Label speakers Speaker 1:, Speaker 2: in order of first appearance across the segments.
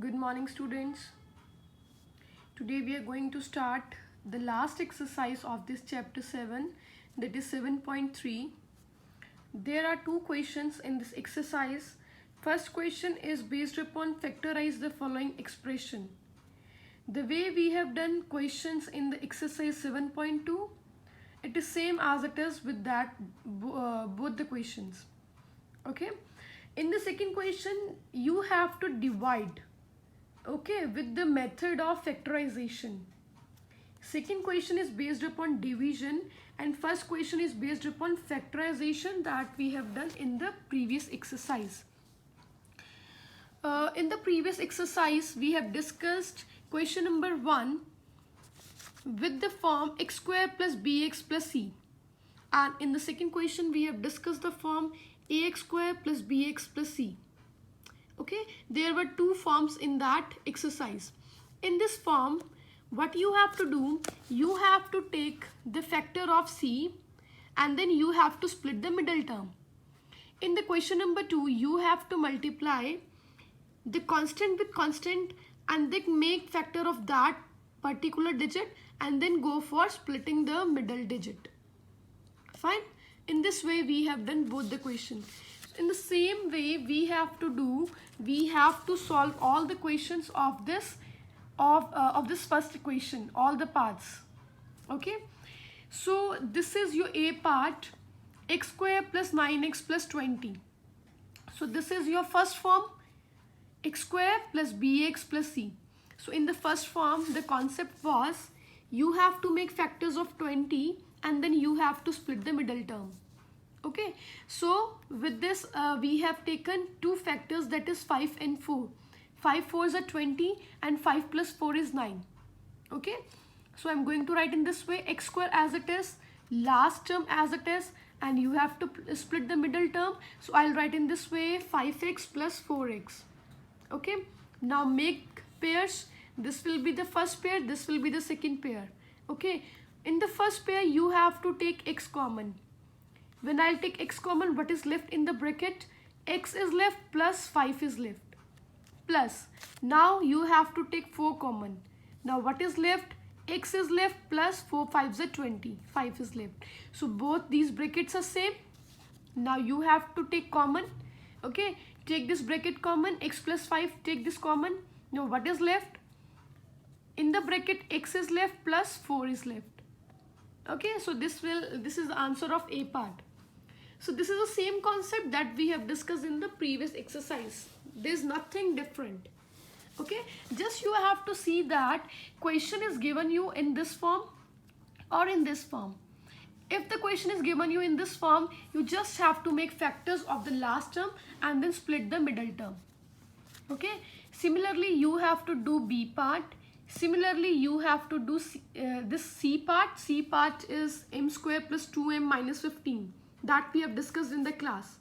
Speaker 1: Good morning, students. Today we are going to start the last exercise of this chapter 7, that is 7.3. There are two questions in this exercise. First question is based upon factorize the following expression. The way we have done questions in the exercise 7.2, it is same as it is with that both the questions. Okay. In the second question, you have to divide, okay, with the method of factorization. Second question is based upon division and first question is based upon factorization that we have done in the previous exercise. In the previous exercise, we have discussed question number 1 with the form x square plus bx plus c, and in the second question we have discussed the form ax square plus bx plus c. Okay, there were two forms in that exercise. In this form, what you have to do, you have to take the factor of c and then you have to split the middle term. In the question number 2, you have to multiply the constant with constant and then make factor of that particular digit and then go for splitting the middle digit. Fine. In this way we have done both the questions. In the same way we have to solve all the questions of this first equation, all the parts. Okay, so this is your A part, x square plus 9x plus 20. So this is your first form, x square plus bx plus c. So in the first form the concept was you have to make factors of 20 and then you have to split the middle term. Okay, so with this we have taken two factors, that is 5 and 4. 5 4s are 20 and 5 plus 4 is 9. Okay, so I'm going to write in this way, x square as it is, last term as it is, and you have to split the middle term. So I'll write in this way 5x plus 4x. Okay, now make pairs. This will be the first pair, this will be the second pair. Okay, in the first pair you have to take x common. When I'll take x common, what is left in the bracket? X is left plus 5 is left. Plus, now you have to take 4 common. Now what is left? X is left plus 4 5s are 20. 5 is left. So both these brackets are same. Now you have to take common. Okay, take this bracket common, x plus 5, take this common. Now what is left? In the bracket x is left plus 4 is left. Okay, so this is the answer of A part. So this is the same concept that we have discussed in the previous exercise. There is nothing different. Okay, just you have to see that question is given you in this form or in this form. If the question is given you in this form, you just have to make factors of the last term and then split the middle term. Okay, similarly you have to do B part. Similarly you have to do this C part. C part is m square plus 2m minus 15 that we have discussed in the class.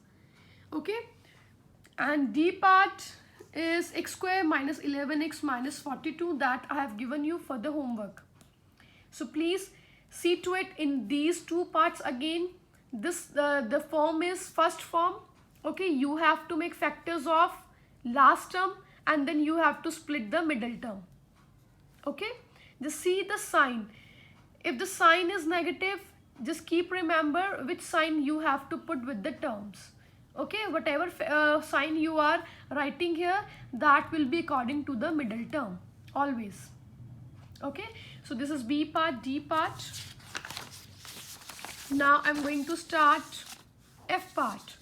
Speaker 1: Okay, and D part is x square minus 11x minus 42 that I have given you for the homework. So please see to it in these two parts again. This the form is first form. Okay, you have to make factors of last term and then you have to split the middle term. Okay, just see the sign. If the sign is negative, just keep remember which sign you have to put with the terms. Okay, whatever sign you are writing here, that will be according to the middle term always. Okay, so this is B part, D part. Now I'm going to start F part.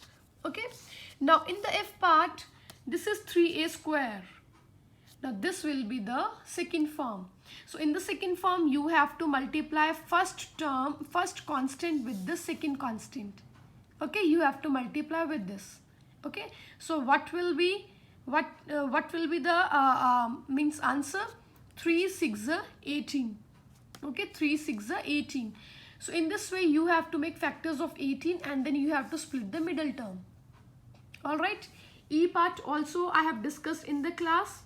Speaker 1: Okay, now in the F part, this is 3a square. Now this will be the second form. So in the second form you have to multiply first term, first constant with the second constant. Okay, you have to multiply with this. Okay, so what will be the means answer? 3 6 18. Okay, 3 6 18. So in this way you have to make factors of 18 and then you have to split the middle term. All right, E part also I have discussed in the class.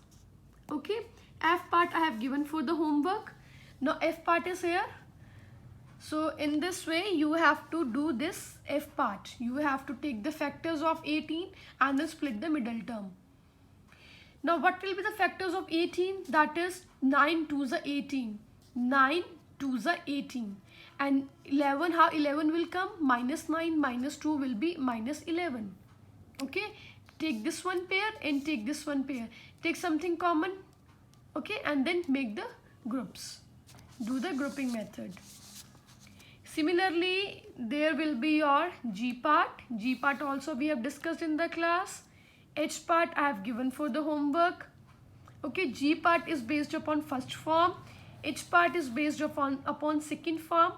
Speaker 1: Okay, F part I have given for the homework. Now F part is here. So in this way you have to do this F part. You have to take the factors of 18 and then split the middle term. Now what will be the factors of 18? That is 9 to the 18. 9 to the 18. And 11, how 11 will come? Minus 9 minus 2 will be minus 11. Okay, take this one pair and take this one pair. Take something common. Okay, and then make the groups. Do the grouping method. Similarly, there will be your G part. G part also we have discussed in the class. H part I have given for the homework. Okay, G part is based upon first form. H part is based upon second form.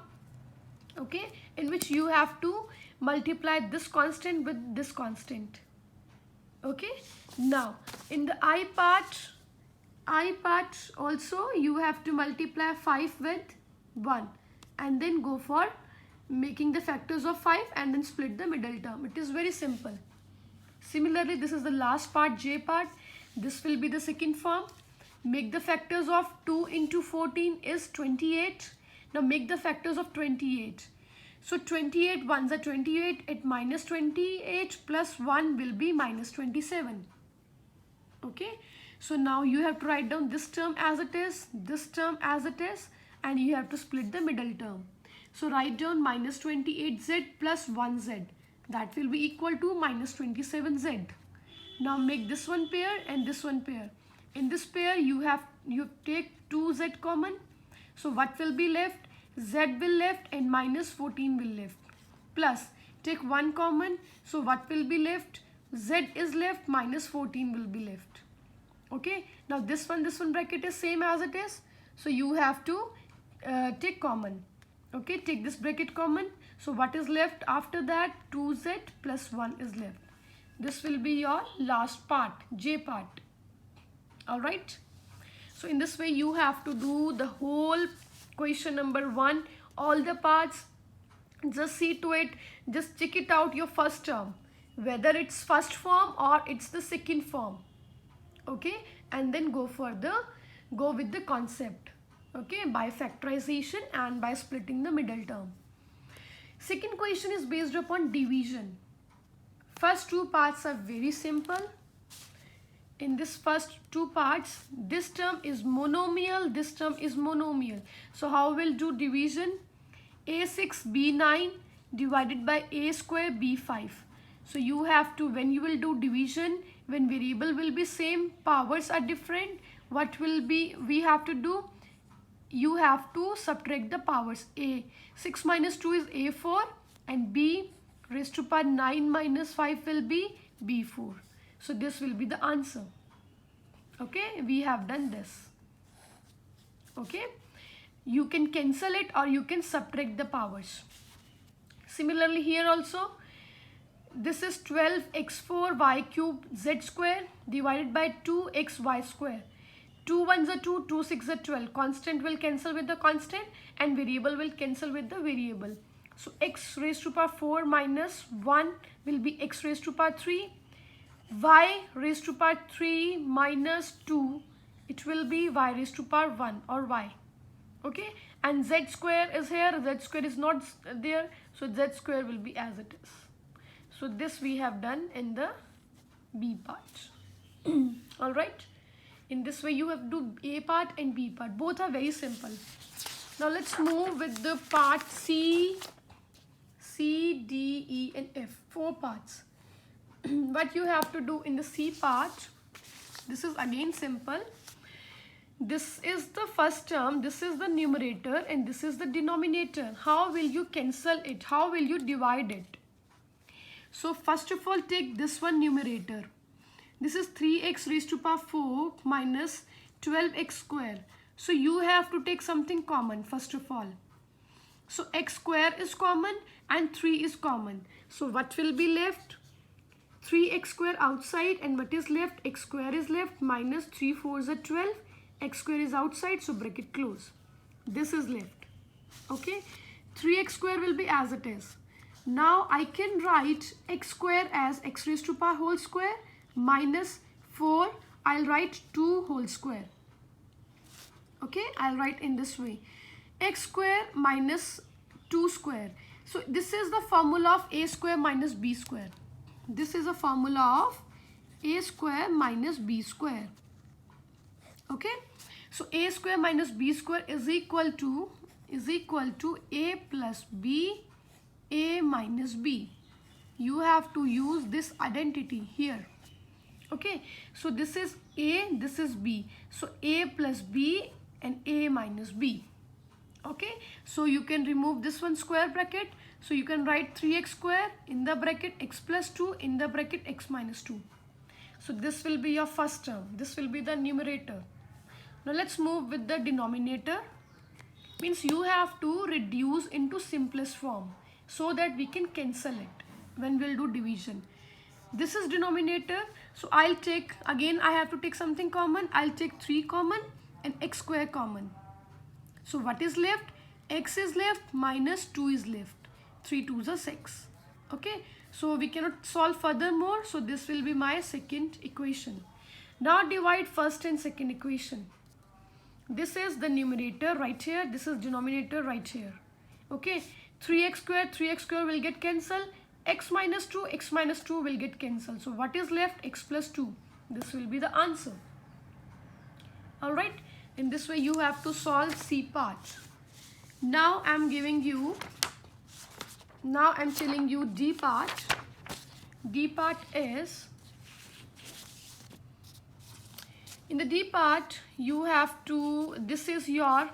Speaker 1: Okay, in which you have to multiply this constant with this constant. Okay, now in the I part also you have to multiply 5 with 1 and then go for making the factors of 5 and then split the middle term. It is very simple. Similarly, this is the last part, J part. This will be the second form. Make the factors of 2 into 14 is 28. Now make the factors of 28. So 28 ones are 28. At minus 28 plus 1 will be minus 27. Okay. So now you have to write down this term as it is, this term as it is, and you have to split the middle term. So write down minus 28z plus 1z. That will be equal to minus 27z. Now make this one pair and this one pair. In this pair you take 2z common. So what will be left? Z will left and minus 14 will left. Plus take 1 common. So what will be left? Z is left, minus 14 will be left. Okay. Now this one bracket is same as it is. So you have to take common. Okay, take this bracket common. So what is left after that? 2z plus 1 is left. This will be your last part, J part. Alright. So in this way you have to do the whole question number 1. All the parts. Just see to it. Just check it out your first term. Whether it's first form or it's the second form. Okay. And then go with the concept. Okay, by factorization and by splitting the middle term. Second question is based upon division. First two parts are very simple. In this first two parts, this term is monomial, this term is monomial. So how we'll do division? A6 B9 divided by A square B5. So you have to, when you will do division, when variable will be same, powers are different, what will be we have to do? You have to subtract the powers. A 6 minus 2 is A4 and B raised to power 9 minus 5 will be B4. So this will be the answer. Okay, we have done this. Okay, you can cancel it or you can subtract the powers. Similarly here also, this is 12x4 y cube z square divided by 2xy square. 2 ones are 2, 2 6 are 12. Constant will cancel with the constant and variable will cancel with the variable. So x raised to power 4 minus 1 will be x raised to power 3. Y raised to power 3 minus 2, it will be y raised to power 1 or y. Okay, and z square is here, z square is not there, so z square will be as it is. So this we have done in the B part. Alright. In this way you have to do A part and B part. Both are very simple. Now let's move with the part C, D, E and F. 4 parts. What you have to do in the C part, this is again simple. This is the first term, this is the numerator and this is the denominator. How will you cancel it? How will you divide it? So first of all take this one numerator. This is 3x raised to power 4 minus 12x square. So you have to take something common first of all. So x square is common and 3 is common. So what will be left? 3x square outside and what is left? X square is left minus 3 4s are 12. X square is outside, so bracket close. This is left. Okay. 3x square will be as it is. Now I can write x square as x raised to power whole square minus 4. I'll write 2 whole square. Okay. I'll write in this way. X square minus 2 square. So this is the formula of a square minus b square. This is a formula of a square minus b square. Okay, so a square minus b square is equal to a plus b, a minus b. You have to use this identity here. Okay, so this is a, this is b, so a plus b and a minus b. Okay, so you can remove this one square bracket, so you can write 3x square in the bracket x plus 2 in the bracket x minus 2. So this will be your first term, this will be the numerator. Now let's move with the denominator. Means you have to reduce into simplest form so that we can cancel it when we'll do division. This is denominator, so I'll take, again I have to take something common. I'll take 3 common and x square common. So what is left? X is left minus 2 is left. 3 2s are 6. Okay, so we cannot solve furthermore, so this will be my second equation. Now divide first and second equation. This is the numerator right here, this is denominator right here. Okay, 3x square will get cancelled, x minus 2 will get cancelled. So what is left? X plus 2. This will be the answer. Alright, in this way you have to solve C part. Now I'm telling you D part. D part is, in the D part you have to, this is your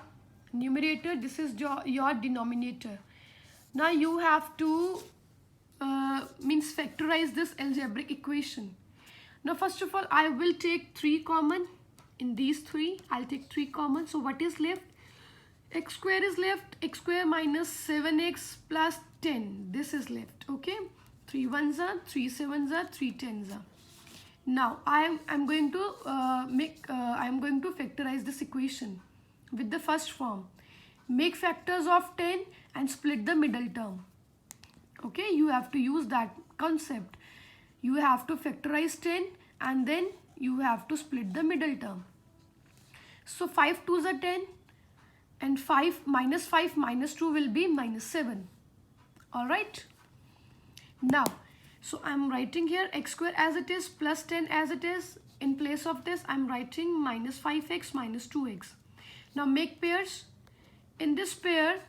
Speaker 1: numerator, this is your denominator. Now you have to factorize this algebraic equation. Now first of all I will take 3 common. In these 3 I'll take 3 common. So what is left? X square is left, x square minus 7x plus 10. This is left. Okay, 3 1s are, 3 7s are, 3 10s are. Now I'm going to factorize this equation with the first form. Make factors of 10 and split the middle term. Okay, you have to use that concept. You have to factorize 10 and then you have to split the middle term. So 5 2s are 10 and 5 minus 2 will be minus 7. Alright. Now, so I'm writing here x square as it is plus 10 as it is. In place of this I'm writing minus 5x minus 2x. Now make pairs. In this pair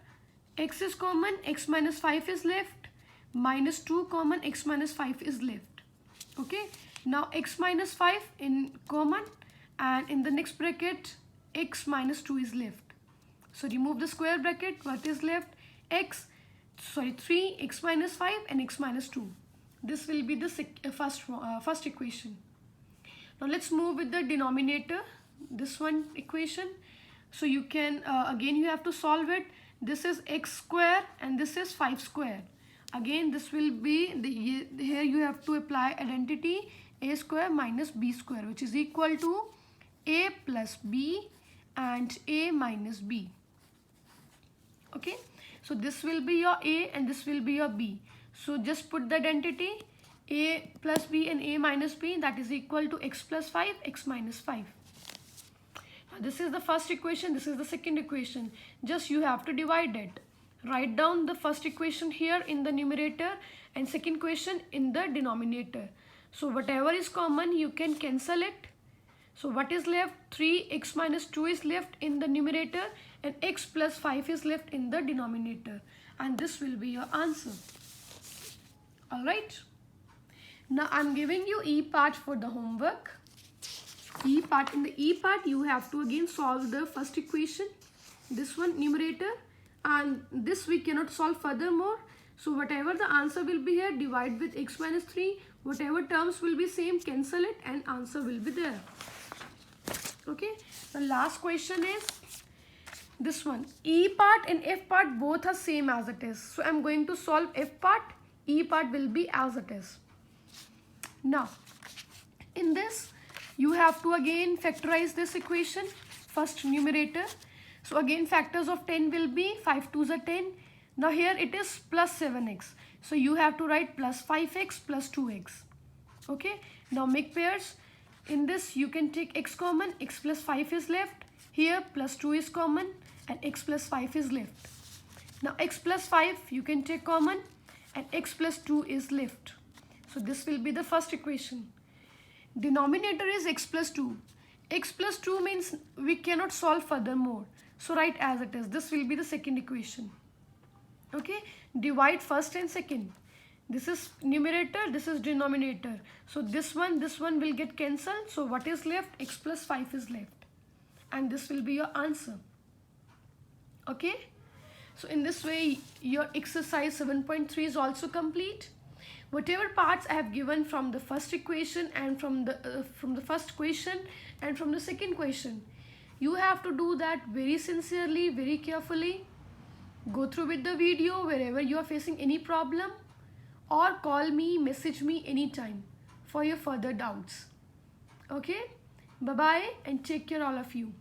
Speaker 1: x is common, x minus 5 is left, minus 2 common, x minus 5 is left. Okay, now x minus 5 in common and in the next bracket x minus 2 is left. So remove the square bracket. What is left? 3 x minus 5 and x minus 2. This will be the first equation. Now let's move with the denominator, this one equation. So you can again you have to solve it. This is x square and this is 5 square. Again this will be here you have to apply identity a square minus b square, which is equal to a plus b and a minus b. Okay, so this will be your a and this will be your b. So just put the identity a plus b and a minus b, that is equal to x plus 5, x minus 5. Now this is the first equation, this is the second equation. Just you have to divide it. Write down the first equation here in the numerator and second equation in the denominator. So whatever is common you can cancel it. So what is left? 3x minus 2 is left in the numerator and x plus 5 is left in the denominator. And this will be your answer. Alright. Now I'm giving you E part for the homework. E part. In the E part you have to again solve the first equation. This one numerator. And this we cannot solve furthermore. So whatever the answer will be here, divide with x minus 3. Whatever terms will be same, cancel it and answer will be there. Okay. The last question is this one. E part and F part both are same as it is. So I'm going to solve F part. E part will be as it is. Now in this you have to again factorize this equation. First numerator. So again factors of 10 will be 5 2s are 10. Now here it is plus 7x. So you have to write plus 5x plus 2x. Okay. Now make pairs. In this you can take x common, x plus 5 is left. Here plus 2 is common and x plus 5 is left. Now x plus 5 you can take common and x plus 2 is left. So this will be the first equation. Denominator is x plus 2. X plus 2 means we cannot solve furthermore. So write as it is. This will be the second equation. Okay. Divide first and second. This is numerator, this is denominator. So this one will get cancelled. So what is left? X plus 5 is left. And this will be your answer. Okay. So in this way, your exercise 7.3 is also complete. Whatever parts I have given from the first equation and from the first question and from the second question, you have to do that very sincerely, very carefully. Go through with the video wherever you are facing any problem, or call me, message me anytime for your further doubts. Okay, bye bye and take care all of you.